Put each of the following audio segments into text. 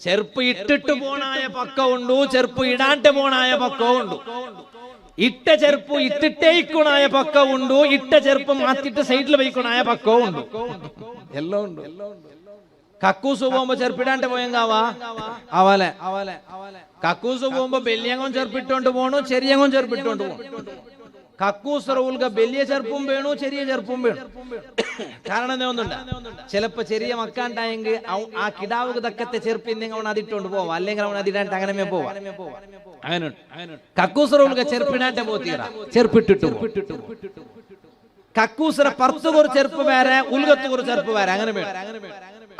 ചെരുപ്പ് ഇട്ടിട്ട് പോണായ പക്കമുണ്ടു, ചെരുപ്പ് ഇടാണ്ട് പോണായ പക്കമുണ്ട്. ഇട്ട ചെരുപ്പ് ഇട്ടിട്ടേക്കുണായ പക്കമുണ്ടു, ഇട്ട ചെരുപ്പ് മാറ്റിട്ട് സൈഡിൽ വയ്ക്കണായ പക്കമുണ്ട്. എല്ലാം ഉണ്ട്. കക്കൂസ് പോകുമ്പോ ചെരുപ്പിടാണ്ട് പോയെങ്കാവാ അവലെ കക്കൂസ് പോകുമ്പോ ബെല്ലിയങ്ങോൻ ചെരുപ്പിട്ടോണ്ട് പോണു, ചെറിയങ്ങോൻ ചെരുപ്പിട്ടോണ്ട് പോണു. കക്കൂസ് റൂൽക വലിയ ചെറുപ്പും വേണു, ചെറിയ ചെറുപ്പും വേണം. കാരണം ഒന്നുണ്ട്, ചിലപ്പോ ചെറിയ മക്കാണ്ടായെങ്കിൽ ആ കിടാവ് തക്കത്തെ ചെറുപ്പിന്നെങ്കിൽ അവൻ അതിട്ടോണ്ട് പോവാം, അല്ലെങ്കിൽ അവൻ അതിടാണ്ട് അങ്ങനെ പോവാം. അങ്ങനെ കക്കൂസ് റൂൽക ചെറുപ്പിടാണ്ട് പോത്തീറ, ചെറുപ്പിട്ടിട്ടു. കക്കൂസറ പർത്ത് കുറച്ച് ചെറുപ്പ് വേറെ, ഉൽഗത്ത് കുറച്ച് ചെറുപ്പ് വേറെ, അങ്ങനെ വേണം.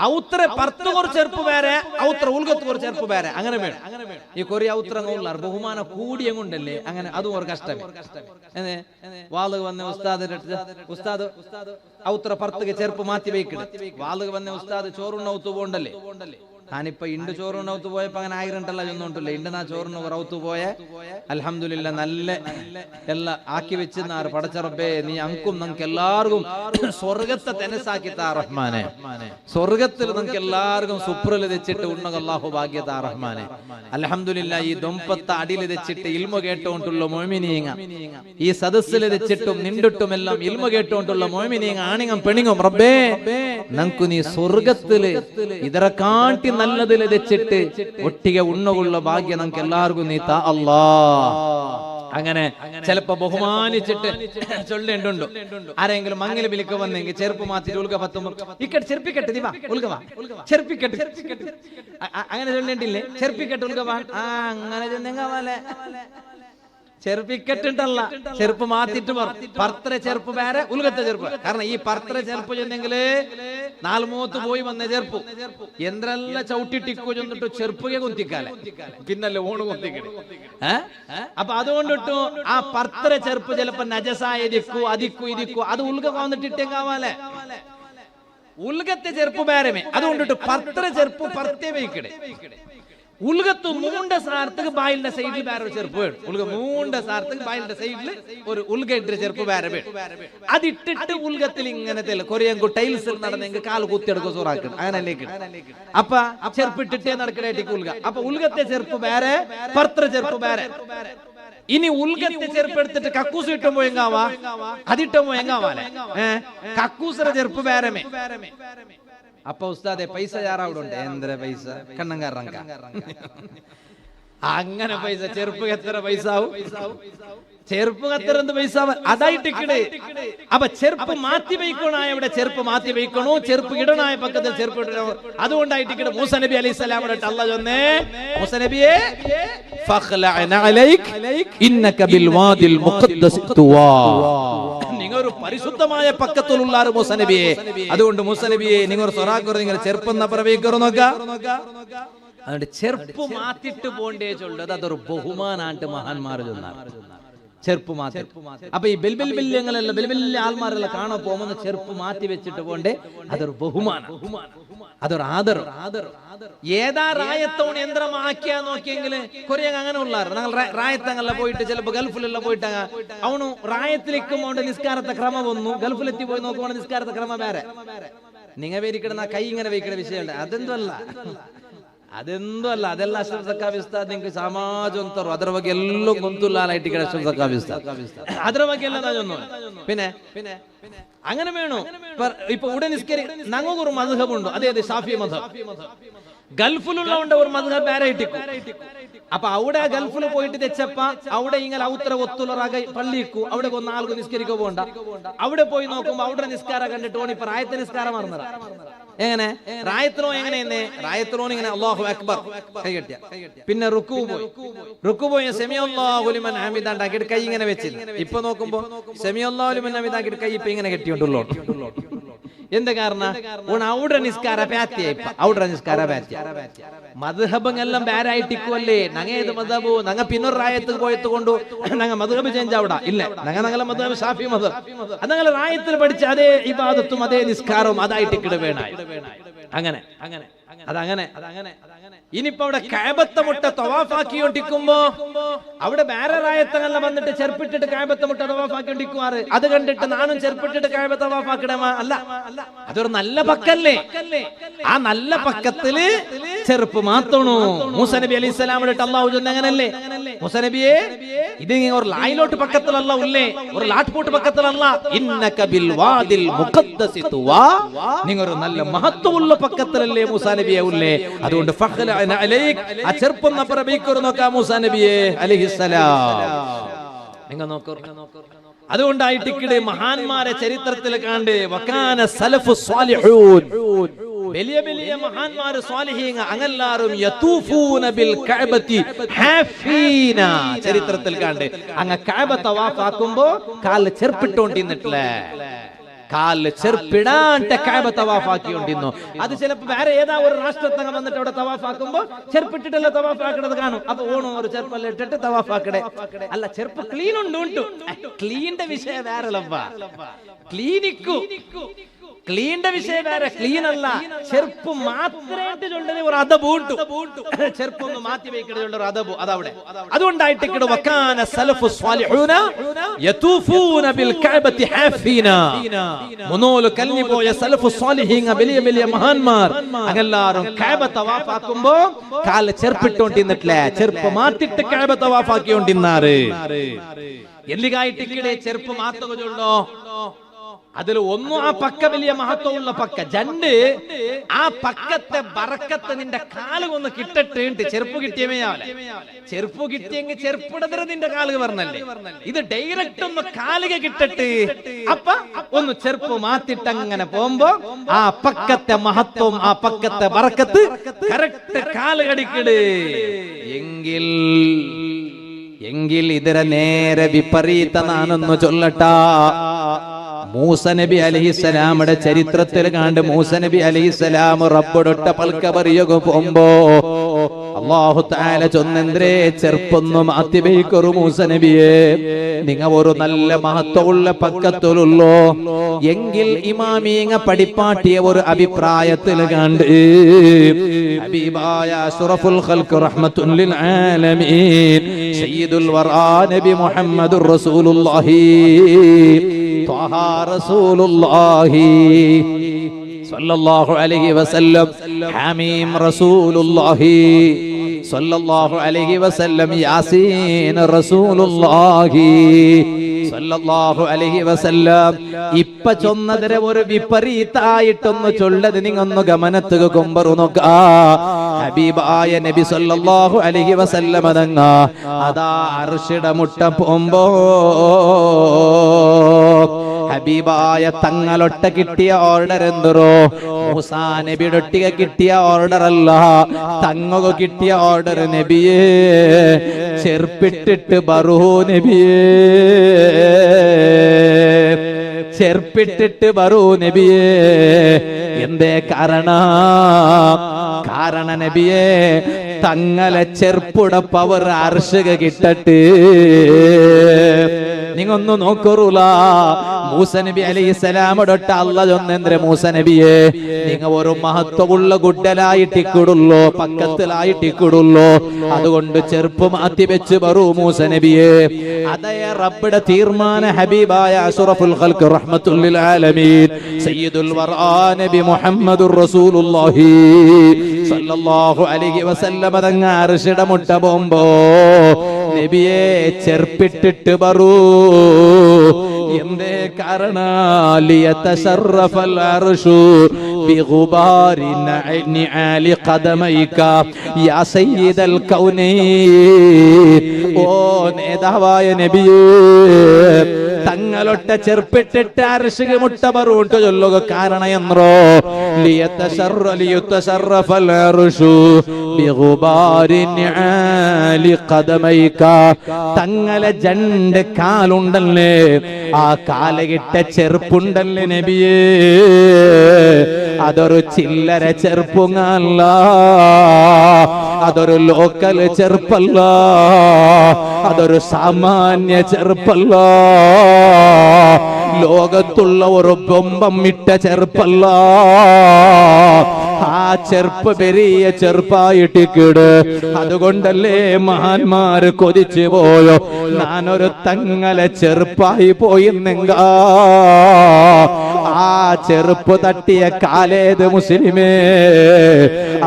ഔത്ര പർത്ത് കുറച്ച് ചെറുപ്പ് വേറെ, ഔത്ര ഉൽഗത്ത് കുറച്ച് ചെറുപ്പ് വേറെ, അങ്ങനെ വേണം. ഈ കൊറി ഔത്രങ്ങ ബഹുമാനം കൂടിയ കൊണ്ടല്ലേ, അങ്ങനെ അതും ഒരു കഷ്ടമേ. വാളുക വന്ന ഉസ്താദ് ഔത്ര പർത്തുക ചെറുപ്പ് മാറ്റി വയ്ക്കണം. വാളുക വന്ന ഉസ്താദ് ചോറുണ്ണൗത്ത് പോണ്ടല്ലേ. ഞാനിപ്പോ ഇണ്ട് ചോറുണ്ണൗത്ത് പോയപ്പോ അങ്ങനെ ആയിരണ്ടല്ല ചെന്നോണ്ടല്ലേ. ഇണ്ട് നാ ചോറിന് റൗത്ത് പോയ അൽഹംദുലില്ലാ നല്ല എല്ലാം ആക്കി വെച്ചെന്നാറ്. പടച്ചറബേ നീ അങ്കും നമുക്ക് എല്ലാവർക്കും സ്വർഗത്തെ തെനസാക്കി താ റഹ്മാനെ. സ്വർഗത്തിൽ നമുക്ക് എല്ലാവർക്കും സുപ്രല് തെച്ചിട്ട് ഉണ്ണക അല്ലാഹു ഭാഗ്യതാ റഹ്മാനെ. അൽഹംദുലില്ലാ ഈ ദൊമ്പത്തെ അടിയിൽ തെച്ചിട്ട് ഇൽമ കേട്ടോണ്ടുള്ള മോമിനീങ്ങ, ഈ സദസ്സിൽ തെച്ചിട്ടും നിണ്ടിട്ടും എല്ലാം ഇൽമ കേട്ടോണ്ടുള്ള മോമിനീങ്ങ ആണിങ്ങം പെണിങ്ങും റബ്ബേ നമുക്ക് നീ സ്വർഗത്തില് ഇതര കാട്ടി നല്ലതിൽ തെച്ചിട്ട് ഒട്ടിക ഉണ്ണകുള്ള ഭാഗ്യം നമുക്ക് എല്ലാവർക്കും നീ താ അല്ലാ. അങ്ങനെ ചിലപ്പോ ബഹുമാനിച്ചിട്ട് ചൊല്ലേണ്ടുണ്ടോ. ആരെങ്കിലും മങ്ങില് വിളിക്ക വന്നെങ്കിൽ ചെറുപ്പ് മാറ്റിട്ട് ഉൽക പത്തുമ്പോ ഇക്കട്ട് ചെറുപ്പിക്കട്ട് ദിവാ ഉൽകവാ ചെറുപ്പിക്കട്ട് അങ്ങനെ ചൊല്ലേണ്ടില്ലേ. ചെറുപ്പിക്കട്ട് ഉൽകവാ അങ്ങനെ ചെന്നെങ്കാവല്ലേ. ചെറുപ്പിക്കട്ടുണ്ടല്ല, ചെറുപ്പ് മാറ്റിട്ട് പർത്ര ചെറുപ്പ് വേറെ, ഉൽഗത്തെ ചെറുപ്പ്. കാരണം ഈ പർത്ര ചെറുപ്പ് ചെന്നെങ്കില് നാൽമൂത്ത് പോയി വന്ന ചെറുപ്പ് എന്തെല്ലാം ചവിട്ടിട്ടിക്കോ ചെന്നിട്ട് ചെറുപ്പുകെ കുത്തിക്കാലെ, പിന്നല്ലേ ഓണ് കുത്തിക്കണേ. അപ്പൊ അതുകൊണ്ടിട്ടു ആ പർത്ര ചെറുപ്പ് ചിലപ്പോ നജസായ ദിക്കു അതിക്കു ഇതിക്കു അത് ഉൽഗ വന്നിട്ടിട്ടേങ്കാവാലെ. ഉൽഗത്തെ ചെറുപ്പ് വേറമേ, അതുകൊണ്ടിട്ട് പർത്ര ചെറുപ്പ് പർത്തേ വയ്ക്കണേ. ഉൽഗത്ത് മൂണ്ട സാർത്തക്ക് ബായിലിന്റെ സൈഡിൽ വേറെ ഒരു ചെറുപ്പ് വേണം. ഉൽഗ മൂണ്ട സാർത്തക്ക് ബായിലിന്റെ സൈഡിൽ ഒരു ഉൽഗ ഇട്ട ചെറുപ്പ് വേറെ വേണം. അതിട്ടിട്ട് ഉൽഗത്തിൽ ഇങ്ങനത്തെ കൊറിയങ്കു ടൈൽസ് നടന്നെങ്കിൽ കാല് കുത്തിയെടുക്കുക സോറാക്കണം, അങ്ങനല്ലേ. അപ്പൊ ചെറുപ്പിട്ടിട്ടേ നടക്കണേക്ക് ഉൽഗ. അപ്പൊ ഉൽഗത്തെ ചെറുപ്പ് വേറെ, പർത്ര ചെറുപ്പ് വേറെ. ഇനി ഉൽഗത്തെ ചെറുപ്പെടുത്തിട്ട് കക്കൂസ് ഇട്ടും പോയെങ്കാവാ, അതിട്ടും പോയെങ്കാവാലെ. കക്കൂസറ ചെറുപ്പ് വേറമേ. അപ്പൊ ഉസ്താദെ പൈസ യാറാവുണ്ട്, എന്ത്ര പൈസ കണ്ണങ്കാറങ്ക അങ്ങനെ പൈസ ചെറുപ്പ് എത്ര പൈസ ആവും, ചെറുപ്പ് എത്ര എന്ത് പൈസ അതായിട്ടിക്കണേ. അപ്പൊ ചെറുപ്പ് മാറ്റി വയ്ക്കണായ ഇവിടെ ചെറുപ്പ് മാറ്റി വയ്ക്കണോ, ചെറുപ്പ് ഇടണായ പക്കത്തിൽ ചെറുപ്പ് ഇടണോ. അതുകൊണ്ടായിട്ടിക്കണേ മൂസ നബി അലൈഹി സ്വലാം അല്ല ചൊന്നേ, മൂസ നബിയെ നിങ്ങൾ ഒരു പരിശുദ്ധമായ പക്കത്തിലുള്ള മൂസ നബിയെ. അതുകൊണ്ട് മൂസ നബിയെ നിങ്ങൾ സ്വറാക്കുറ നിങ്ങൾ ചെറുപ്പം പ്രവേശിക്കറോ നോക്കാം. അതുകൊണ്ട് ചെറുപ്പ് മാറ്റിട്ട് പോണ്ടേ ചൊല്ലത് അതൊരു ബഹുമാനായിട്ട് മഹാന്മാർ ചൊന്നാണ്. ചെറുപ്പ് മാറ്റി. അപ്പൊ ഈ ബെൽബെല്യങ്ങളെല്ലാം ബെൽബെല്യ ആൾമാരെല്ലാം കാണാൻ പോകുന്ന ചെറുപ്പ് മാറ്റി വെച്ചിട്ട് പോണ്ടേ, അതൊരു ബഹുമാനം, അതൊരു ആദരം. ഏതാ റായത്തോണ് യന്ത്രമാക്കിയാ നോക്കിയെങ്കില് കൊറേ അങ്ങനെ ഉള്ളാർ. ഞങ്ങൾ റായത്തങ്ങെല്ലാം പോയിട്ട് ചിലപ്പോ ഗൾഫിലെല്ലാം പോയിട്ട് അവണു റായത്തിലേക്കുമ്പോണ്ട് നിസ്കാരത്തെ ക്രമം വന്നു. ഗൾഫിലെത്തി പോയി നോക്കുമ്പോൾ നിസ്കാരത്തെ ക്രമം വേറെ. നിങ്ങ വേരിക്കണ കൈ ഇങ്ങനെ വയ്ക്കണ വിഷയമുണ്ട്. അതെന്തോ അല്ല അതെല്ലാം അഷ്റഫ് സഖാഫി ഉസ്താദ് നിങ്ങൾക്ക് സമാജം തരും. അದ್ರ ಬಗ್ಗೆ ಎಲ್ಲೋ ಗೊಂತುಲಾಲಾയിട്ട് അഷ്റഫ് സഖാഫി ഉസ്താദ് അದ್ರ ಬಗ್ಗೆ ಎಲ್ಲ ನಾನು പിന്നെ അങ്ങനെ വേണോ. ഇപ്പൊ ഉടൻ നിസ്കരി ഞങ്ങൾക്കൊരു മദ്ഹബ് ഉണ്ട്, അതായത് ഷാഫി മദ്ഹബ്. ഗൾഫിലുള്ളവന്റെ ഒരു മദ്ഹബ് വേറെ ഇട്ടിക്കും. അപ്പൊ അവിടെ ഗൾഫിൽ പോയിട്ട് തെച്ചപ്പ അവിടെ ഇങ്ങനെ ഔത്ര ഒത്തുലറാക പള്ളിക്കു അവിടെ ഒന്ന് ആൾക്ക് നിസ്കരിക്കോ പോണ്ട. അവിടെ പോയി നോക്കുമ്പോ അവിടെ നിസ്കാരം കണ്ടിട്ട് ഓണിപ്പോ റായത്തെ നിസ്കാരം മറന്നറ. എങ്ങനെ റായത്തിലോ എങ്ങനെയെന്നെ റായത്തിലോന് ഇങ്ങനെ അല്ലാഹു അക്ബർ കൈ കെട്ടിയ, പിന്നെ റുക്കൂ പോയി സെമിയല്ലാഹു ലിമൻ ഹമിദാണ്ടാക്കിയിട്ട് കൈ ഇങ്ങനെ വെച്ചില്ല. ഇപ്പൊ നോക്കുമ്പോ സെമിയല്ലാഹു ലിമൻ ഹമിദാക്കിയിട്ട് കൈ ഇപ്പൊ ഇങ്ങനെ കെട്ടിയോണ്ടുള്ളൂ. എന്ത് കാരണം അവിടെ നിസ്കാര പാറ്റിയ, അവിടെ നിസ്കാര പാറ്റിയ. മദ്ഹബെല്ലാം വേറായിട്ടിക്കുവല്ലേ. ഞങ്ങ ഏത് മദ്ഹബു ഞങ്ങ പിന്നൊരു റായത്തിൽ പോയത് കൊണ്ടു ഞങ്ങ മദ്ഹബ് ചേഞ്ച് അവിടെ ഇല്ല. ഞങ്ങളെ മദ്ഹബ് ഷാഫി മദ്ഹബ്. അത് ഞങ്ങൾ റായത്തിൽ പഠിച്ച അതേ ഇബാദത്തും അതേ നിസ്കാരവും അതായിട്ടിക്കിട വേണായി. അങ്ങനെ അതങ്ങനെ. ഇനിയിപ്പോ അവിടെ കഅബത്തെ മുട്ട തവാഫാക്കിക്കൊണ്ടിരിക്കുമ്പോ അവിടെ വേറെ റായത്തങ്ങെല്ലാം വന്നിട്ട് ചെറുപ്പിട്ടിട്ട് കഅബത്തെ മുട്ട തവാഫാക്കിക്കൊണ്ടിരിക്കുവാറ്. അത് കണ്ടിട്ട് നാനും ചെറുപ്പിട്ടിട്ട് കഅബ തവാഫാക്കിടമ അല്ല. അതൊരു നല്ല പക്കല്ലേ. ആ നല്ല പക്കത്തില് ചെറുപ്പ് മാത്തണു. മൂസ നബി അലൈഹി സ്വലാമിന്റെ അള്ളാഹു ചൊന്ന അങ്ങനല്ലേ, മൂസ നബിയെ ഇത് ഒരു ലായിലോട്ട് പക്കത്തിലല്ല ഉള്ളേ, ഒരു ലാട്ട്പോട്ട് പക്കത്തിലല്ല. ഇന്നക ബിൽ വാദിൽ മുഖദ്ദസി തുവാ, നിങ്ങൾ ഒരു നല്ല മഹത്വമുള്ള പക്കത്തിലല്ലേ മൂസ നബിയെ ഉള്ളേ. അതുകൊണ്ട് ഫഖ്ലഅന അലൈക്, ആ ചെറുപ്പം നബിക്കൊരു നോക്കാം മൂസ നബിയെ അലൈഹിസ്സലാം. നിങ്ങൾ നോക്കൂ. അതുകൊണ്ടായിട്ട് മഹാന്മാരെ ചരിത്രത്തിൽ കണ്ട് വകാന സലഫു സ്വാലിഹൂൻ, വലിയ വലിയ മഹാന്മാര് സ്വാലിഹീങ്ങ അങ്ങെല്ലാരും യതൂഫൂന ബിൽ കഅബതി ഹാഫീന, ചരിത്രത്തിൽ കണ്ട് അങ്ങ കഅബ തവാഫാക്കുമ്പോ കാലിൽ ചെർപ്പിട്ടോണ്ടിന്നിട്ടില്ലേ, കാലിൽ ചെർപ്പിടാണ്ട് കഅബ തവാഫാക്കിക്കൊണ്ടിരുന്നു. അത് ചിലപ്പോ വേറെ ഏതാ ഒരു രാഷ്ട്രത്തങ്ങ വന്നിട്ട് അവിടെ തവാഫാക്കുമ്പോ ചെർപ്പിട്ടിട്ടല്ല തവാഫാക്കണത് കാണും. അപ്പൊ ഓണം ഒരു ചെറുപ്പല്ല ഇട്ടിട്ട് തവാഫാക്കടേ അല്ല, ചെറുപ്പ് ക്ലീൻ ഉണ്ട്. ക്ലീന്റെ വിഷയം വേറെ ക്ലീനിക്കു, ക്ലീന്റെ വിഷയം വേറെ. ക്ലീൻ അല്ല, ചെറുപ്പ് മാത്രമായിട്ട് ചൊല്ലത് ഒരു അതബുണ്ട്, ചെറുപ്പൊന്ന് മാറ്റി വെക്കണത് ഒരു അതബു അതവിടെ. അതുകൊണ്ടായിട്ട് വകാന സലഫു സ്വാലിഹൂന യതൂഫൂന ബിൽ കഅബതി ഹാഫീന, മുനോല് കല്നി പോയ സലഫു സ്വാലിഹീങ്ങ വലിയ വലിയ മഹാന്മാർ അങ്ങെല്ലാരും കഅബ തവാഫാക്കുമ്പോ കാലിൽ ചെറുപ്പിട്ടോണ്ടിന്നിട്ടില്ലേ, ചെറുപ്പ് മാറ്റിട്ട് കഅബ തവാഫാക്കിക്കൊണ്ടിരുന്നാറ്. എല്ലികായിട്ട് ചെറുപ്പ് മാത്തുക ചൊല്ലോ. അതിൽ ഒന്നും ആ പക്ക വലിയ മഹത്വമുള്ള പക്ക, രണ്ട് ആ പക്കത്തെ ബറക്കത്ത് നിന്റെ കാലുകൊന്ന് കിട്ടട്ട്. ചെറുപ്പ് കിട്ടിയമേ ആവല, ചെറുപ്പ് കിട്ടിയെങ്കിൽ ചെറുപ്പിടതര നിന്റെ കാലുക പറഞ്ഞല്ലേ. ഇത് ഡയറക്റ്റ് ഒന്ന് കാലുക കിട്ടട്ട്, അപ്പ ഒന്ന് ചെറുപ്പ് മാറ്റിട്ട് അങ്ങനെ പോകുമ്പോ ആ പക്കത്തെ മഹത്വം, ആ പക്കത്തെ ബറക്കത്ത് കറക്റ്റ് കാല് കടിക്കട്. എങ്കിൽ ഇതിരെ നേരെ വിപരീത നാനൊന്നു ചൊല്ലട്ടാ. മൂസ നബി അലൈഹിസ്സലാമിന്റെ ചരിത്രത്തിൽ കണ്ട് മൂസ നബി അലൈഹിസ്സലാം റബ്ബോടൊട്ട പൽക്ക പറയുക പോകുമ്പോ അല്ലാഹു തആല ചൊന്നെന്ത്രേ ചെറുപ്പൊന്നു മാറ്റി വെയ്ക്കൊരു മൂസ നബിയെ, നിങ്ങ ഒരു നല്ല മഹത്വമുള്ള പക്കത്തിലുള്ളോ. എങ്കിൽ ഇമാമീങ്ങ പഠിപ്പാട്ടിയ ഒരു അഭിപ്രായത്തിൽ കണ്ട് ഹബീബായ അഷ്റഫുൽ ഖൽഖ് റഹ്മത്തുൽ ലിൽ ആലമീൻ സയ്യിദുൽ വറാ നബി മുഹമ്മദുർ റസൂലുള്ളാഹി ത്വഹ റസൂലുള്ളാഹി സല്ലല്ലാഹു അലൈഹി വസല്ലം, ഹമീം റസൂലുള്ളാഹി സല്ലല്ലാഹു അലൈഹി വസല്ലം, യാസീൻ റസൂലുള്ളാഹി സല്ലല്ലാഹു അലൈഹി വസല്ലം. ഇപ്പ ചൊന്നതിരെ ഒരു വിപരീതായിട്ടൊന്ന് ചൊല്ലത് നിങ്ങൊന്ന് ഗമനത്തുക കൊമ്പറു നോക്ക. ഹബീബായ നബി സല്ലല്ലാഹു അലൈഹി വസല്ലം അതങ്ങ അതാ അർശിടെ മുട്ട പോകുമ്പോ ഹബീബായ തങ്ങളൊട്ട കിട്ടിയ ഓർഡർ എന്തോ മൂസാ നബിയുടെ ഒട്ടിക കിട്ടിയ ഓർഡർ അല്ല, തങ്ങ കിട്ടിയ ഓർഡർ. നബിയേ ചെർപ്പിട്ടിട്ട് ബറൂ, നബിയേ ചെർപ്പിട്ടിട്ട് ബറൂ നബിയേ. എന്തേ കാരണ നബിയേ തങ്ങളെ ചെർപ്പുട പവർ അർശക കിട്ടട്ട്. നിങ്ങൊന്നു നോക്കറൂല. മൂസ നബി അലൈഹിസ്സലാമോടൊട്ട അല്ല ചൊന്നെന്ദ്ര മൂസ നബിയെ നിങ്ങ ഒരു മഹത്വമുള്ള ഗുഡലായിട്ടിക്കിടുള്ളോ, പക്കത്തിലായിട്ടിക്കിടുള്ളോ. അതുകൊണ്ട് ചെറുപ്പ് മാറ്റി വെച്ച് ബറൂ മൂസ നബിയെ. അതേ റബ്ബിടെ തീർമാന. ഹബീബായ അഷ്റഫുൽ ഖൽഖ് റഹ്മത്തുൽ ലിൽ ആലമീൻ സയ്യിദുൽ വറാ നബി മുഹമ്മദുർ റസൂലുള്ളാഹി സല്ലല്ലാഹു അലൈഹി വസല്ലം തങ്ങ അർശിടെ മുട്ട പോകുമ്പോ നബിയെ ചെർപ്പിട്ടിട്ട് ബറൂ. എന്തേ കാരണ ലിയതശറഫൽ അർശു ബിഗുബാരി നിആലി ഖദമൈക യാ സയ്യിദൽ കൗനൈൻ. ഓ നേതാവായ നബിയേ തങ്ങളൊട്ട ചെർപ്പിട്ടിട്ട് അർശിക മുട്ട ബറൂട്ട് ചൊല്ലുക. കാരണം എന്നോ ലിയതശറഫൽ അർശു ബിഗുബാരി നിആലി ഖദമൈക. തങ്ങളെ രണ്ട് കാലുണ്ടല്ലേ, ആ കാലകിട്ട ചെറുപ്പുണ്ടല്ലേ നബിയേ, അതൊരു ചില്ലര ചെറുപ്പുങ്ങല്ല, അതൊരു ലോക്കൽ ചെറുപ്പല്ല, അതൊരു സാമാന്യ ചെറുപ്പല്ല. ലോകത്തുള്ള ഒരു ബൊമ്പം ഇട്ട ചെറുപ്പല്ല, ആ ചെറുപ്പ് പെരിയ ചെറുപ്പായിട്ടിക്കിട്. അതുകൊണ്ടല്ലേ മഹാന്മാര് കൊതിച്ചു പോയോ, ഞാനൊരു തങ്ങളെ ചെറുപ്പായി പോയിന്നെങ്ക. ആ ചെറുപ്പ് തട്ടിയ കാലേത് മുസ്ലിമേ,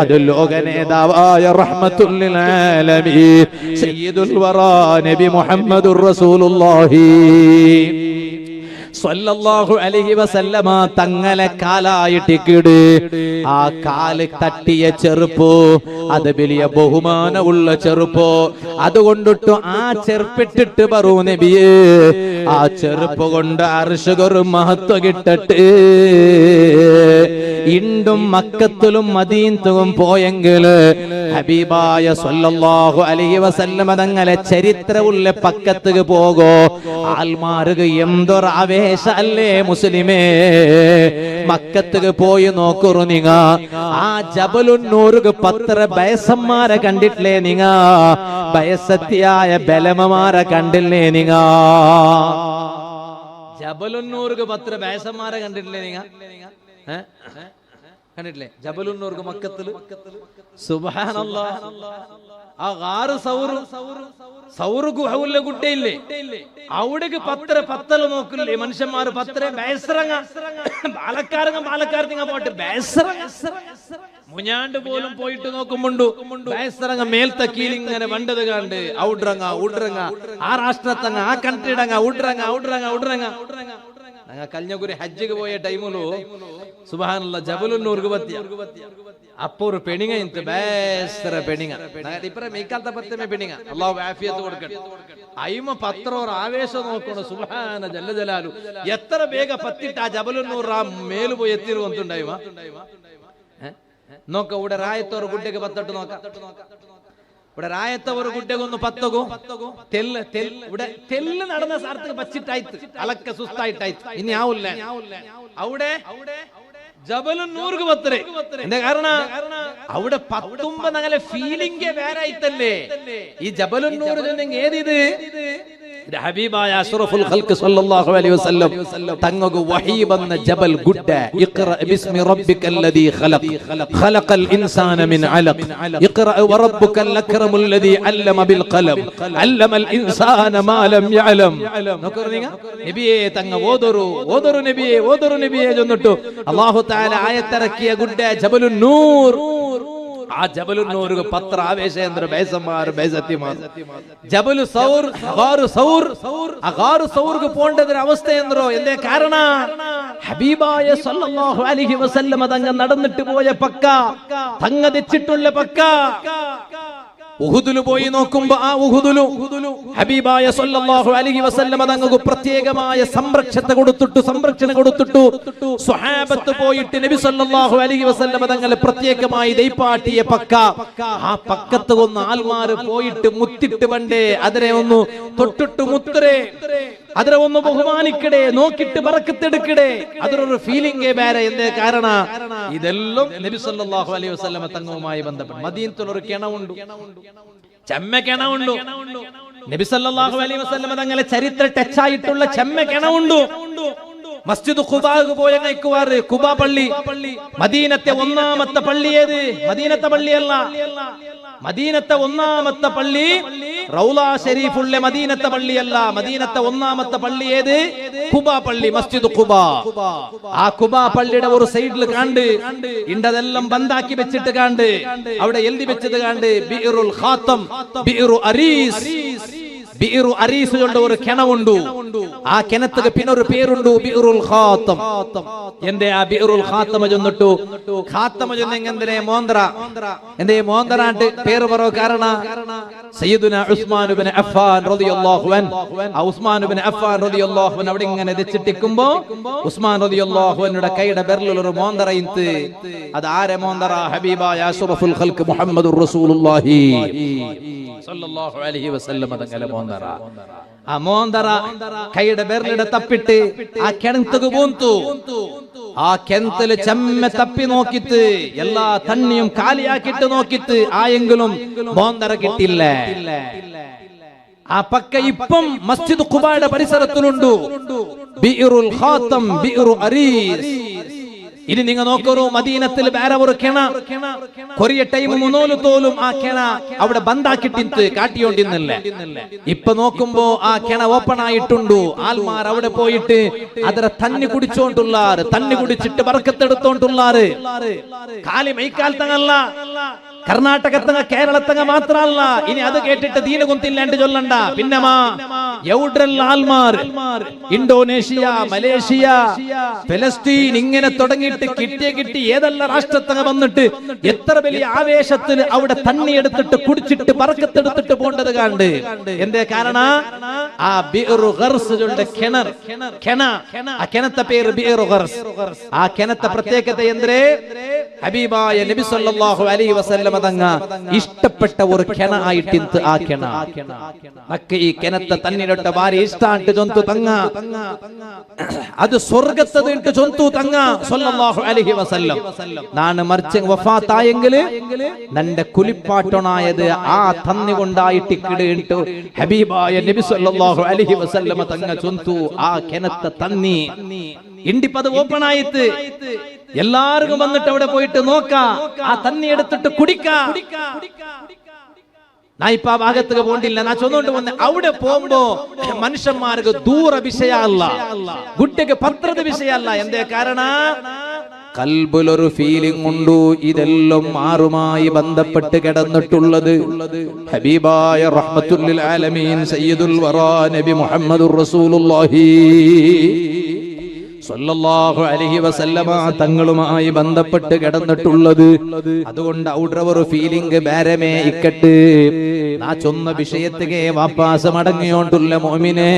അത് ലോക നേതാവായ റഹ്മത്തുൽ ലിൽ ആലമീൻ സയ്യിദുൽ വറാ നബി മുഹമ്മദുർ റസൂലുള്ളാഹി സ്വല്ലല്ലാഹു അലൈഹി വസല്ലമ തങ്ങളെ കാലായിട്ടിക്കിട്. ആ കാല് തട്ടിയ ചെറുപ്പോ അത് വലിയ ബഹുമാനമുള്ള ചെറുപ്പോ. അതുകൊണ്ടിട്ട് ആ ചെറുപ്പിട്ടിട്ട് പറൂ നബിയേ, ആ ചെറുപ്പ് കൊണ്ട് അർശുകൊരു മഹത്വ കിട്ടട്ടെ. ഇണ്ടും മക്കത്തിലും മദീനത്തും പോയെങ്കില് ഹബീബായ സ്വല്ലല്ലാഹു അലൈഹി വസല്ലമ തങ്ങളെ ചരിത്രമുള്ള പക്കത്തുക്ക് പോകോ. ആൽമാർക്ക് എന്തൊരു ആവേശല്ലേ മുസ്ലിമേ. മക്കത്തുക്ക് പോയി നോക്കുറു നിങ്ങ, ആ ജബലുന്നൂർക്ക് 10 ബയസന്മാരെ കണ്ടിട്ടില്ലേ നിങ്ങ? ബയസത്തിയായ ബലമമാരെ കണ്ടില്ലേ നിങ്ങ? ജബലുന്നൂർക്ക് 10 ബയസന്മാരെ കണ്ടിട്ടില്ലേ നിങ്ങ? കണ്ടിട്ടില്ലേ ജബലുന്നൂർക്ക് മക്കത്തില്? സുബ്ഹാനല്ലാഹ്. ആ ഗാറ് സൗറ് ഗുഹയുള്ള കുട്ടിയില്ലേ, അവിടേക്ക് 10 നോക്കില്ലേ മനുഷ്യന്മാര്? 10 ബേസറങ്ങ പാലക്കാരങ്ങ പോട്ട് ബേസറങ്ങ മുഞ്ഞാണ്ട് പോലും പോയിട്ട് നോക്കുമ്പോണ്ടു ബേസറങ്ങ മേൽത്ത കീലിങ്ങനെ വണ്ടത് കണ്ട് ഔഡ്രങ്ങ ഉഡ്രങ്ങ ആ രാഷ്ട്രത്തങ്ങ ആ കൺട്രിടങ്ങ ഉഡ്രങ്ങ കല്ഞ്ഞകുരി ഹജ്ജിക്ക് പോയ ടൈമിലു സുബ്ഹാനല്ലാഹ് ജബലുന്നൂർക്ക് പറ്റിയ അപ്പൊ ഒരു പെണിങ്ങ ഇന്ന് ബേസറ പെണിങ്ങ ഇപ്പറ മീക്കാലത്തെ പത്തമേ പെണിങ്ങ അല്ലാഹു ആഫിയത്ത് കൊടുക്കട്ടെ. അയിമ 10 ആവേശം നോക്കണം. സുബ്ഹാന ജല്ല ജലാലു. എത്ര വേഗ പത്തിട്ട് ആ ജബലുന്നൂർ ആ മേല് പോയി എത്തിരുവന്തുണ്ടായിവ നോക്ക. ഇവിടെ റായത്തോർ കുട്ടിക്ക് 10 നോക്ക. ഇവിടെ റായത്തവർ കുട്ടികൊന്ന് 10 ഇവിടെ തെല്ല് നടന്ന സ്ഥലത്ത് പച്ചിട്ടായിട്ട് അലക്ക സുസ്തായിട്ടായിട്ട് ഇനി ആവില്ല. അവിടെ ജബലുന്നൂർക്ക് 10. എന്താ കാരണം? അവിടെ 19 അങ്ങനെ ഫീലിംഗ് വേറെ ആയിട്ടല്ലേ ഈ ജബലുന്നൂർ ഏതിത്? ഹബീബായ അഷ്റഫുൽ ഖൽഖ് സല്ലല്ലാഹു അലൈഹി വസല്ലം തങ്ങകു വഹീ വന്ന ജബൽ ഗുഡ. ഇഖ്റ ബിസ്മി റബ്ബിക്കല്ലദീ ഖലഖ് ഖലഖൽ ഇൻസാന മിൻ അലഖ് ഇഖ്റ വറബ്ബുക്കൽ അക്രമുൽ ലദീ അല്ലമ ബിൽ ഖലം അല്ലമൽ ഇൻസാന മാ ലം യഅലം. നോക്കറിങ്ങ നബിയേ തങ്ങ ഓദറു നബിയേ ചൊന്നിട്ടു അല്ലാഹു തആല ആയത്തിറക്കിയ ഗുഡ ജബലുന്നൂർ. ആ ജബലുന്നൂർക്ക് 10 ആവേശേന്ദ്ര ബൈസന്മാർ ബൈസത്തിമാർ. ജബലു സൗർ സൗർക്ക് പോണ്ടതൊരു അവസ്ഥ എന്തോ. എന്തേ കാരണ? ഹബീബായ സല്ലല്ലാഹു അലൈഹി വസല്ലമ തങ്ങ നടന്നിട്ട് പോയ പക്ക, തങ്ങ തെച്ചിട്ടുള്ള പക്ക. ഉഹുദില് പോയി നോക്കുമ്പോ ആ ഉഹുദിലു ഹബീബായ സല്ലല്ലാഹു അലൈഹി വസല്ലമ തങ്ങൾക്ക് പ്രത്യേകമായ സംരക്ഷണം കൊടുത്തിട്ടു സ്വഹാബത്ത് പോയിട്ട് നബി സല്ലല്ലാഹു അലൈഹി വസല്ലമ തങ്ങളെ പ്രത്യേകമായി ദൈപ്പാട്ടിയ പക്ക. ആ പക്കത്ത് ഒന്ന് ആൽമാര് പോയിട്ട് മുത്തിട്ട് പണ്ടേ അതിനെ ഒന്ന് തൊട്ടിട്ട് മുത്തരേ, അതിനെ ഒന്ന് ബഹുമാനിക്കടേ, നോക്കിട്ട് ബറക്കത്തെടുക്കടേ. അതൊരു ഫീലിംഗേ വേറെ. എന്തേ കാരണ? ഇതെല്ലാം നബി സല്ലല്ലാഹു അലൈഹി വസല്ലമ തങ്ങളുമായി ബന്ധപ്പെട്ട്. മദീനത്തുള്ളൊരു കിണവുണ്ട്, ചെമ്മ കിണവുണ്ട്. നബി സല്ലല്ലാഹു അലൈഹി വസല്ലമ തങ്ങളെ ചരിത്ര ടച്ചായിട്ടുള്ള ചെമ്മ കിണവുണ്ട്. മസ്ജിദ് ഖുബാക്ക് പോയ കൈക്കുവാറ് ഖുബാ പള്ളി, മദീനത്തെ 1ാമത്തെ പള്ളി ഏത്? മദീനത്തെ പള്ളിയല്ല, മദീനത്തെ 1ാമത്തെ പള്ളി റൗള ഷരീഫുള്ള മദീനത്തെ പള്ളിയല്ല. മദീനത്തെ 1ാമത്തെ പള്ളി ഏത്? ഖുബാ പള്ളി, മസ്ജിദ് ഖുബാ. ആ ഖുബാ പള്ളിയുടെ ഒരു സൈഡിൽ കണ്ട് ഇണ്ടതെല്ലാം ബന്ധാക്കി വെച്ചിട്ട് കണ്ട് അവിടെ എഴുതി വെച്ചത് കണ്ട് ബിഇറുൽ ഖാത്തം ബിഇറു അരീസ്. ബിഇറു അരീസ് കൊണ്ട് ഒരു കിണവുണ്ട്. ആ കിണത്തിന് പിന്നെ ഒരു പേരുണ്ട് ബിഇറുൽ ഖാത്തം. എന്തേ ആ ബിഇറുൽ ഖാത്തമ ചൊന്നിട്ടു? ഖാത്തമ ചൊന്നെങ്കെന്തേ മോന്തറ. എന്തേ മോന്തറാണ്ട് പേര് പറോ? കാരണ സയ്യിദുന ഉസ്മാൻ ഇബ്നു അഫ്ഫാൻ റളിയല്ലാഹു അൻഹു. ആ ഉസ്മാൻ ഇബ്നു അഫ്ഫാൻ റളിയല്ലാഹു അൻഹു അവിടെ ഇങ്ങനെ വെച്ചിട്ടിക്കുമ്പോ ഉസ്മാൻ റളിയല്ലാഹു അൻഹുടെ കൈയുടെ ബെർലിൽ ഒരു മോന്തറ ഇൻത്ത്. അത് ആരെ മോന്തറ? ഹബീബായ അഷ്റഫുൽ ഖൽഖ് മുഹമ്മദുർ റസൂലുള്ളാഹി സല്ലല്ലാഹു അലൈഹി വസല്ലം തങ്ങളെ മോന്തറ. ആ മോന്തറ കൈയുടെ ബെർലിടെ തപ്പിട്ട് ആ കിണത്തുക്ക് പോന്തു. ആ കിണത്തില് ചെമ്മ തപ്പി നോക്കിത്ത് എല്ലാ തണ്ണിയും കാലിയാക്കിട്ട് നോക്കിത്ത് ആയെങ്കിലും മോന്തറ കിട്ടില്ല. ആ പക്ക ഇപ്പം മസ്ജിദ് ഖുബായുടെ പരിസരത്തിലുണ്ട്. ബിഇറുൽ ഖാതം, ബിഇറു അരീസ്. ഇനി നിങ്ങൾ നോക്കൂ, മദീനത്തിൽ വേറെ ഒരു കിണ കൊറിയ ടൈം മുന്നോല് തോലും ആ കിണ അവിടെ ബന്ധാക്കിട്ടിട്ട് കാട്ടിയോണ്ടിന്നല്ലേ. ഇപ്പൊ നോക്കുമ്പോ ആ കിണ ഓപ്പൺ ആയിട്ടുണ്ട്. ആൽമാർ അവിടെ പോയിട്ട് അതിനെ തന്നി കുടിച്ചോണ്ടുള്ളാറ്, തന്നി കുടിച്ചിട്ട് ബർക്കത്തെടുത്തോണ്ടുള്ളാറ്. കാലി മൈക്കാലത്തങ്ങല്ല, കർണാടകത്തങ്ങ കേരളത്തങ്ങ മാത്രല്ല. ഇനി അത് കേട്ടിട്ട് ദീന കുന്തില്ലാണ്ട് ചൊല്ലണ്ട. പിന്നമാ എവിടെല്ലാം ആൽമാർ, ഇന്തോനേഷ്യ, മലേഷ്യ, ഫലസ്തീൻ, ഇങ്ങനെ തുടങ്ങിയിട്ട് കിട്ടി ഏതെല്ലാം രാഷ്ട്രത്തങ്ങ വന്നിട്ട് എത്ര വലിയ ആവേശത്തിൽ അവിടെ തണ്ണി എടുത്തിട്ട് കുടിച്ചിട്ട് ബർക്കത്തെടുത്തിട്ട് പോണ്ടത് കണ്ട്. എന്തേ കാരണം? ആ ബിഇറു ഗർസ് ചൊല്ലുന്ന കിണർ, ആ കിണത്തെ പേര് ബിഇറു ഗർസ്. ആ കിണത്തെ പ്രത്യേകത എന്തേ? ഹബീബായ നബി സല്ലല്ലാഹു അലൈഹി വസല്ലം തങ്ങ ഇഷ്ടപ്പെട്ട ഒരു കിണ ആയിട്ട് ആ കിണ മക്ക ഈ കിണത്തെ തന്നിലൊട്ട ഭാരി ഇഷ്ടാണ്ട് ചൊന്തു തങ്ങ, അത് സ്വർഗത്തത് ചൊന്തു തങ്ങ സല്ലല്ലാഹു അലൈഹി വസല്ലം. നാണ് മറിച്ച് വഫാത്തായെങ്കിൽ നന്റെ കുലിപ്പാട്ടനായത് ആ തന്നി കൊണ്ടായിട്ട് കിടയിട്ട് ഹബീബായ നബി സല്ലല്ലാഹു അലൈഹി വസല്ലം തങ്ങ ചൊന്തു ആ കിണത്തെ തന്നി ഇണ്ടിപ്പത് ഓപ്പൺ ആയിട്ട് എല്ലാവർക്കും വന്നിട്ട് അവിടെ പോയിട്ട് നോക്കാ, ആ തന്നി എടുത്തിട്ട് കുടിക്കാ. നാ ഇപ്പൊ ആ ഭാഗത്തേക്ക് പോണ്ടില്ല, നാ ചൊന്നുകൊണ്ട് വന്ന് അവിടെ പോകുമ്പോ മനുഷ്യന്മാർക്ക് ദൂര വിഷയല്ല, കുട്ടിക്ക് പത്രത വിഷയല്ല. എന്തേ കാരണ? കൽബിലൊരു ഫീലിംഗ് ഉണ്ടു. ഇതെല്ലാം ആറുമായി ബന്ധപ്പെട്ട് കിടന്നിട്ടുള്ളത് ഹബീബായ റഹ്മത്തുൽ ലിൽ ആലമീൻ സയ്യിദുൽ വറാ നബി മുഹമ്മദുർ റസൂലുള്ളാഹി സല്ലല്ലാഹു അലൈഹി വസല്ലമ തങ്ങളുമായി ബന്ധപ്പെട്ട് കിടന്നിട്ടുള്ളത്. അതുകൊണ്ട് അവിടെ ഒരു ഫീലിംഗ് ബേരമേ ഇക്കട്ട്. നാ ചൊന്ന വിഷയത്തിಗೆ വാപ്പാസ് മടങ്ങിയോണ്ടുള്ള മോമിനെ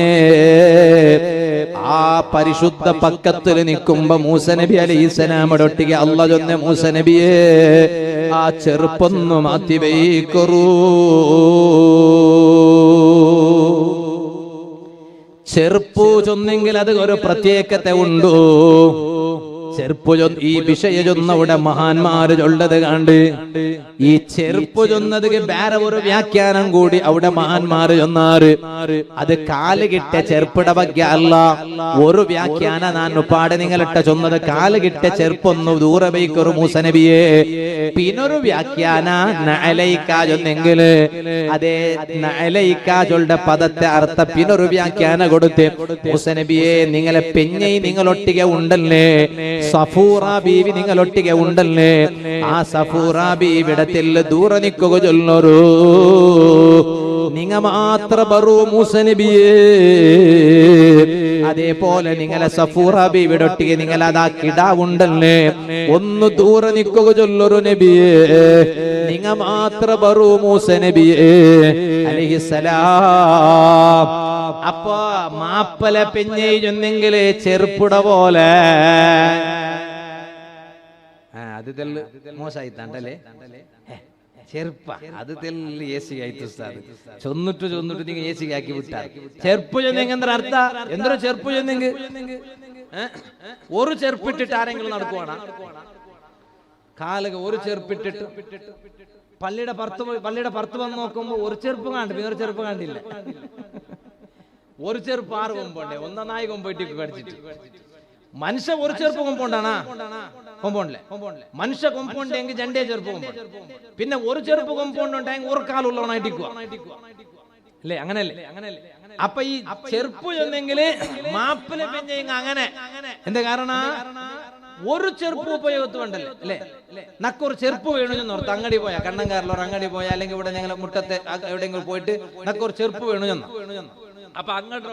ആ പരിശുദ്ധ പക്കത്തിൽ നിൽക്കുമ്പോ മൂസ നബി അലൈഹിസ്സലാമയുടെ ഒട്ടിಗೆ അല്ലാഹു ചൊന്ന മൂസ നബിയെ ആ ചെറുപ്പൊന്നു മാറ്റി വെയ്ക്കറൂ. ചെറുപ്പു ചൊന്നെങ്കിൽ അത് ഒരു പ്രത്യേകത ഉണ്ടോ? ചെറുപ്പ് ഈ വിഷയ ചൊന്നവിടെ മഹാന്മാര് ചൊല്ലത് കണ്ട് ഈ ചെറുപ്പ് ചൊന്നത് വേറെ ഒരു വ്യാഖ്യാനം കൂടി അവിടെ മഹാന്മാര് ചൊന്നാറ്. അത് കാല് കിട്ടിയ ചെറുപ്പിട വഗ്യ അല്ല. ഒരു വ്യാഖ്യാന ഞാൻ പാടെ നിങ്ങളിട്ട ചൊന്നത് കാല് കിട്ടിയ ചെറുപ്പൊന്നു ദൂരെ വയ്ക്കൊരു മൂസ നബിയെ. പിന്നൊരു വ്യാഖ്യാന നഅലൈക ചൊന്നെങ്കില് അതേ നഅലൈക ചൊല്ലുടെ പദത്തെ അർത്ഥ പിന്നൊരു വ്യാഖ്യാന കൊടുത്ത് മൂസ നബിയെ നിങ്ങളെ പെഞ്ഞൈ നിങ്ങളൊട്ടിಗೆ ഉണ്ടല്ലേ, സഫൂറ ബീവി നിങ്ങളൊട്ടിಗೆ ഉണ്ടല്ലേ, ആ സഫൂറ ബീവിടത്തിൽ ദൂരെ നിൽക്കുക ചൊല്ലൊരു നിങ്ങ മാത്ര ബറു മൂസ നബിയേ. അതേപോലെ നിങ്ങളെ സഫൂറ ബീവിടൊട്ടിಗೆ നിങ്ങൾ അതാ കിടാവുണ്ടല്ലേ, ഒന്ന് ദൂരെ നിൽക്കുക ചൊല്ലൊരു നബിയേ, നിങ്ങ മാത്ര ബറു മൂസ നബിയേ അലൈഹിസ്സലാം. അപ്പൊ മാപ്പല പെഞ്ഞെങ്കിൽ ചെറുപ്പുട പോലെ അത് മോശമായിത്തണ്ടല്ലേ ചെറുപ്പ അത് തെല്ല് എ സി ആയിട്ട് ചൊന്നിട്ട് നിങ്ങൾ എ സി ആക്കി വിട്ടാൽ ചെറുപ്പ് ചെന്നെങ്കിൽ എന്താ അർത്ഥ? എന്തൊരു ചെറുപ്പ് ചെന്നെങ്കിൽ ഒരു ചെറുപ്പിട്ടിട്ട് ആരെങ്കിലും നടക്കുവാണ് കാലക ഒരു ചെറുപ്പിട്ടിട്ട് പള്ളിയുടെ പുറത്ത് വന്ന് നോക്കുമ്പോ ഒരു ചെറുപ്പ് കണ്ടു, പിന്നെ ഒരു ചെറുപ്പ് കണ്ടില്ല. ഒരു ചെറുപ്പ് 6 കൊമ്പോണ്ടേ, ഒന്നായി കൊമ്പോയിട്ട് കടിച്ചിട്ട് മനുഷ്യ ഒരു ചെറുപ്പ് കൊമ്പോണ്ടാണാ കൊമ്പോണ്ടല്ലേ. മനുഷ്യ കൊമ്പോണ്ടെങ്കിൽ രണ്ടേ ചെറുപ്പ് കൊമ്പോണ്ട്, പിന്നെ ഒരു ചെറുപ്പ് കൊമ്പോണ്ടുണ്ടെങ്കിൽ ഒരു കാലുള്ളവനായിട്ടിക്കുക അല്ലേ? അങ്ങനല്ലേ? അപ്പൊ ഈ ചെറുപ്പ് ചെന്നെങ്കില് മാപ്പില പെഞ്ഞ അങ്ങനെ എന്താ കാരണം? ഒരു ചെറുപ്പ് ഉപയോഗത്ത് വേണ്ടല്ലേ അല്ലേ? നക്കൊരു ചെറുപ്പ് വേണമെന്ന് ഓർത്ത് അങ്ങടി പോയാ കണ്ണങ്കാരിലോ അങ്ങടി പോയാ അല്ലെങ്കിൽ ഇവിടെ ഞങ്ങൾ മുട്ടത്തെ എവിടെയെങ്കിലും പോയിട്ട് നക്കൊരു ചെറുപ്പ് വേണമെന്ന്. അപ്പൊ അങ്ങോട്ട്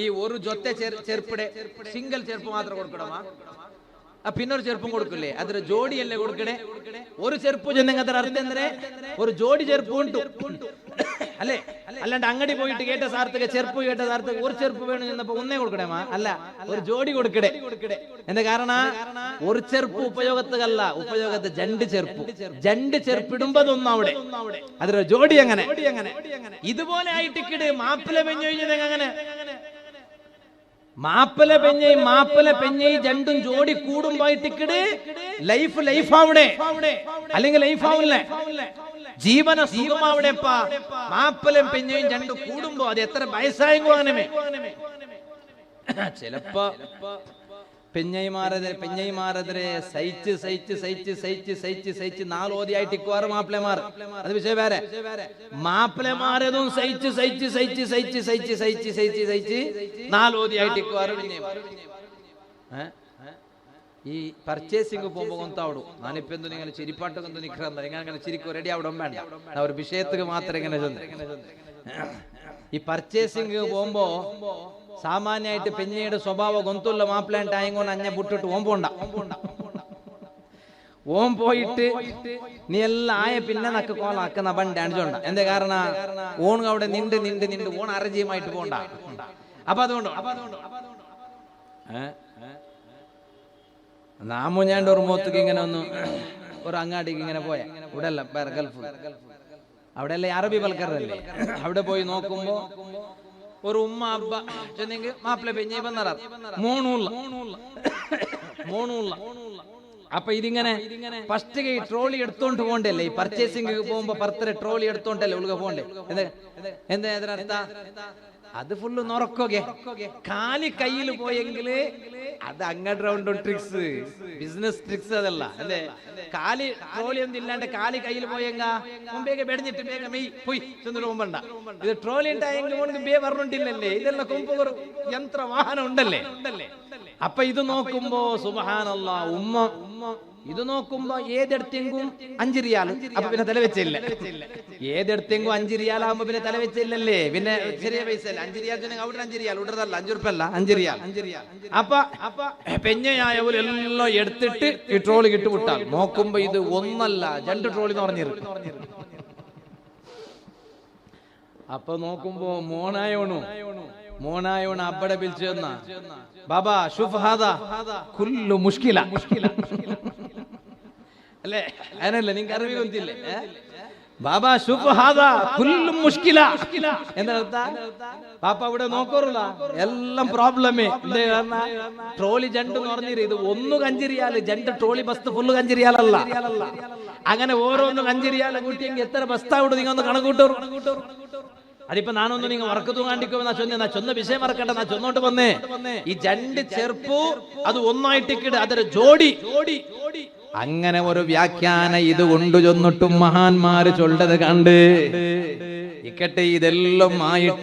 ഈ ഒരു ജൊത്തെ ചെറുപ്പിടെ സിംഗിൾ ചെറുപ്പ് മാത്രം കൊടുക്കണമാ? പിന്നൊരു ചെറുപ്പും കൊടുക്കില്ലേ? അതൊരു ജോഡിയല്ലേ കൊടുക്കണേ? ഒരു ചെറുപ്പ് ചെന്നെങ്കിൽ അത്ര അർത്ഥം എന്തേ? ഒരു ജോഡി ചെറുപ്പ് ഉണ്ട് അല്ലേ? അല്ലാണ്ട് അങ്ങടി പോയിട്ട് കേട്ട സാർത്തക ചെറുപ്പ് കേട്ട സാർത്തക ഒരു ചെറുപ്പ് വേണം ചെന്നപ്പോ ഒന്നേ കൊടുക്കണേമാ? അല്ല, ഒരു ജോഡി കൊടുക്കടേ. എന്താ കാരണം? ഒരു ചെറുപ്പ് ഉപയോഗത്തല്ല, ഉപയോഗത്ത് രണ്ട് ചെറുപ്പിടുമ്പോ ഒന്നും അവിടെ അതൊരു ജോഡി. അങ്ങനെ ഇതുപോലെ ആയിട്ട് മാപ്പില പെഞ്ഞൊഴിഞ്ഞത് അങ്ങനെ മാപ്പല പെഞ്ഞൈ രണ്ടും ജോഡി കൂടുമ്പായിട്ടിക്കട് ലൈഫ് അവിടെ അല്ലെങ്കിൽ ലൈഫാവില്ലേ? ജീവന സുഖമാവിടെപ്പാ മാപ്പലും പെഞ്ഞയും രണ്ടു കൂടുമ്പോ അത് എത്ര വയസ്സായെങ്കോ അങ്ങനെ ചിലപ്പോ പെഞ്ഞൈമാരെതിരെ സഹിച്ച് നാലോതിയായിട്ട് ഇക്കുവാറ് മാപ്പിളമാർ. അത് വിഷയം വേറെ. മാപ്പിളമാരതും സഹിച്ച് നാലോതിയായിട്ട് ഇക്കുവാറ് ഈ പർച്ചേസിംഗ് പോകുമ്പോ കൊന്താവിടും. ഞാനിപ്പോ എന്തു നിങ്ങൾ ചിരിപ്പാട്ട് കൊണ്ടു നിൽക്കുന്നത് ഇങ്ങനെ ചിരിക്കും റെഡി അവിടെ വേണ്ട. ഒരു വിഷയത്തിന് മാത്രം ഇങ്ങനെ ഈ പർച്ചേസിംഗ് പോകുമ്പോ സാമാന്യമായിട്ട് പെഞ്ഞയുടെ സ്വഭാവം ഗൊന്തുള്ള മാപ്പിളായിട്ടായങ്ങോണ്ട് അഞ്ഞ വിട്ടിട്ട് ഓം പോയിട്ട് നീ എല്ലാം ആയ പിന്നെ നക്ക് കോളാക്കുന്ന പണ്ട് അണിച്ചോണ്ട. എന്താ കാരണം? ഓൺ അവിടെ നിണ്ട് ഓൺ അരജീയമായിട്ട് പോണ്ട. അപ്പൊ അതുകൊണ്ടോ നാമോ ഞാൻ ഒരു മോത്തേക്ക് ഇങ്ങനെ ഒന്ന് ഒരു അങ്ങാടിക്ക് ഇങ്ങനെ പോയ ഇവിടെ അല്ല വേറെ ഗൾഫ്, അവിടെ അല്ലേ അറബി പൽക്കറല്ലേ. അവിടെ പോയി നോക്കുമ്പോ ഒരു ഉമ്മ അബ്ബ ചെന്നെങ്കിൽ മാപ്പിള പെഞ്ഞി വന്നറ മോണുള്ള. അപ്പൊ ഇതിങ്ങനെ ഫസ്റ്റ് ഈ ട്രോളി എടുത്തോണ്ട് പോണ്ടല്ലേ? ഈ പർച്ചേസിംഗ് പോകുമ്പോ പർത്തര ട്രോളി എടുത്തോണ്ടല്ലേ ഉള്ളുക പോണ്ടേ? എന്താ അതിനർത്ഥ? അത് ഫുള്ള് നൊറക്കോകെ കാലി കയ്യിൽ പോയെങ്കില് അത് അങ്ങോട്ട് റൗണ്ട് ട്രിക്സ്, ബിസിനസ് ട്രിക്സ് അതല്ല അല്ലേ? കാലി ട്രോളി ഒന്നും ഇല്ലാണ്ട് കാലി കയ്യിൽ പോയെങ്ക മുമ്പേക്ക് ബെടിഞ്ഞിട്ട് വേഗം മെയ് പോയി ചെന്നിട്ട് മുമ്പണ്ട. ഇത് ട്രോളി ഉണ്ടായെങ്കിൽ ബേ പറഞ്ഞിട്ടില്ലല്ലേ? ഇതെല്ലാം കൊമ്പ് യന്ത്ര വാഹനം ഉണ്ടല്ലേ? അപ്പൊ ഇത് നോക്കുമ്പോ സുബ്ഹാനല്ലാഹ് ഉമ്മ ഇത് നോക്കുമ്പോ ഏതെടുത്തെങ്കും 5 റിയാൽ. അപ്പൊ പിന്നെ തല വെച്ചില്ല. ഏതെടുത്തെങ്കും 5 റിയാലാകുമ്പോ പിന്നെ തല വെച്ചില്ലല്ലേ? പിന്നെ ചെറിയ പൈസ അല്ല. 5 റിയാൽ അവിടെ 5 റിയാൽ ഉടതല്ല, 5 ഉറുപ്പല്ല, 5 റിയാൽ. അപ്പൊ പെഞ്ഞയായവര് എല്ലാം എടുത്തിട്ട് ഈ ട്രോളി കിട്ടു വിട്ടാൽ നോക്കുമ്പോ ഇത് ഒന്നല്ല 2 ട്രോളി എന്ന് പറഞ്ഞിരുന്നു. അപ്പൊ നോക്കുമ്പോ മോനായോണ് അബ്ബടെ പിലിച്ചു തന്ന ബാബാ ഷുഫ് ഹാദാ കുല്ലു മുഷ്കില അല്ലേ? അതിനല്ലേ നിങ്ങൾക്ക് അറിവ് കൊണ്ടില്ലേ? ബാബാ ഷുഫ് ഹാദാ കുല്ലു മുഷ്കില എന്നർത്ഥ. പാപ്പ അവിടെ നോക്കറില്ല, എല്ലാം പ്രോബ്ലമേ. ട്രോളി 2 എന്ന് പറഞ്ഞിരി ഇത് 1 5 റിയാൽ 2 ട്രോളി ബസ് ഫുള്ള് 5 റിയാലല്ല. അങ്ങനെ ഓരോന്നും 5 റിയാൽ കൂട്ടിയെങ്കിൽ എത്ര ബസ്താവിട് നിങ്ങൾ ഒന്ന് കണക്കൂട്ടു. അതിപ്പോ നാനൊന്ന് നിങ്ങൾ വറക്കത്തു കാണിക്കോ ചൊന്ന വിഷയം മറക്കണ്ട. നാ ചൊന്നോട്ട് വന്നേ ഈ 2 ചെറുപ്പു അത് ഒന്നായിട്ട് കിട അതൊരു ജോഡി. അങ്ങനെ ഒരു വ്യാഖ്യാന ഇത് കൊണ്ടു ചൊന്നിട്ടും മഹാന്മാര് ചൊല്ലത് കണ്ട് ഇക്കട്ടെ ഇതെല്ലാം ആയിട്ട്